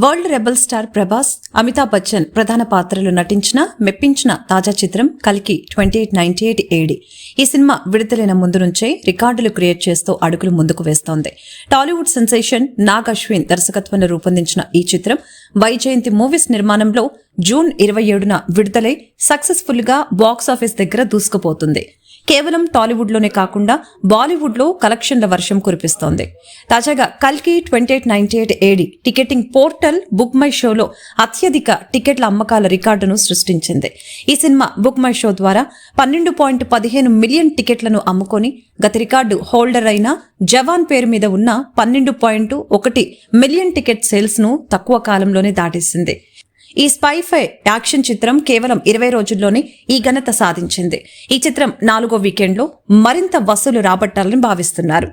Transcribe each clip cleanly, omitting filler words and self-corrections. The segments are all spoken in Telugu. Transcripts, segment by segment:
World rebel star Prabhas, Amitabh Bachchan ప్రధాన పాత్రలు నటించిన మెప్పించిన తాజా చిత్రం కల్కి 2898 AD. ఈ సినిమా విడుదలైన ముందు నుంచే రికార్డులు క్రియేట్ చేస్తూ అడుగులు ముందుకు వేస్తోంది. టాలీవుడ్ సెన్సేషన్ నాగ్ అశ్విన్ దర్శకత్వంలో రూపొందించిన ఈ చిత్రం వైజయంతి మూవీస్ నిర్మాణంలో జూన్ 27న విడుదలై సక్సెస్ఫుల్ గా బాక్సాఫీస్ దగ్గర దూసుకుపోతుంది. కేవలం టాలీవుడ్లోనే కాకుండా బాలీవుడ్లో కలెక్షన్ల వర్షం కురిపిస్తోంది. తాజాగా కల్కి 2898 AD ticketing portal book my షోలో అత్యధిక టికెట్ల అమ్మకాల రికార్డును సృష్టించింది. ఈ సినిమా బుక్ మై షో ద్వారా 12.15 మిలియన్ టికెట్లను అమ్ముకొని గత రికార్డు హోల్డర్ అయిన జవాన్ పేరు మీద ఉన్న 12.1 మిలియన్ టికెట్ సేల్స్ ను తక్కువ కాలంలోనే దాటేసింది. ఈ స్పైఫై యాక్షన్ చిత్రం కేవలం 20 రోజుల్లోనే ఈ ఘనత సాధించింది. ఈ చిత్రం 4వ వీకెండ్లో మరింత వసూలు రాబట్టాలని భావిస్తున్నారు.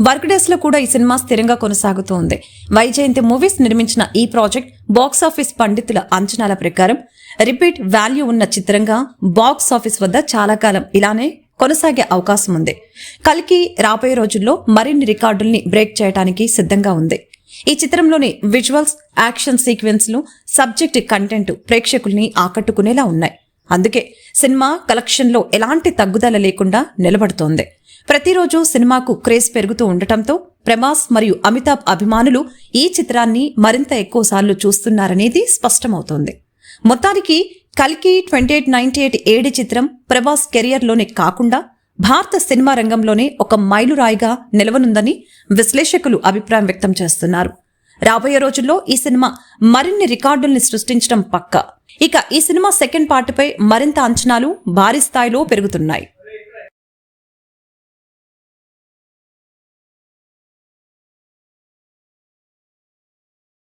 వర్క్ డేస్ లో కూడా ఈ సినిమా స్థిరంగా కొనసాగుతోంది. వైజయంతి మూవీస్ నిర్మించిన ఈ ప్రాజెక్ట్ బాక్సాఫీస్ పండితుల అంచనాల ప్రకారం రిపీట్ వాల్యూ ఉన్న చిత్రంగా బాక్సాఫీస్ వద్ద చాలా కాలం ఇలానే కొనసాగే అవకాశం ఉంది. కల్కి రాబోయే రోజుల్లో మరిన్ని రికార్డుల్ని బ్రేక్ చేయడానికి సిద్ధంగా ఉంది. ఈ చిత్రంలోని విజువల్స్, యాక్షన్ సీక్వెన్స్లు, సబ్జెక్ట్ కంటెంట్ ప్రేక్షకుల్ని ఆకట్టుకునేలా ఉన్నాయి. అందుకే సినిమా కలెక్షన్లో ఎలాంటి తగ్గుదల లేకుండా నిలబడుతోంది. ప్రతిరోజు సినిమాకు క్రేజ్ పెరుగుతూ ఉండటంతో ప్రభాస్ మరియు అమితాబ్ అభిమానులు ఈ చిత్రాన్ని మరింత ఎక్కువసార్లు చూస్తున్నారనేది స్పష్టమవుతోంది. మొత్తానికి కల్కి 2898 AD చిత్రం ప్రభాస్ కెరియర్లోనే కాకుండా భారత సినిమా రంగంలోనే ఒక మైలురాయిగా నిలవనుందని విశ్లేషకులు అభిప్రాయం వ్యక్తం చేస్తున్నారు. రాబోయే రోజుల్లో ఈ సినిమా మరిన్ని రికార్డుల్ని సృష్టించడం పక్కా. ఇక ఈ సినిమా సెకండ్ పార్ట్ పై మరింత అంచనాలు భారీ స్థాయిలో పెరుగుతున్నాయి.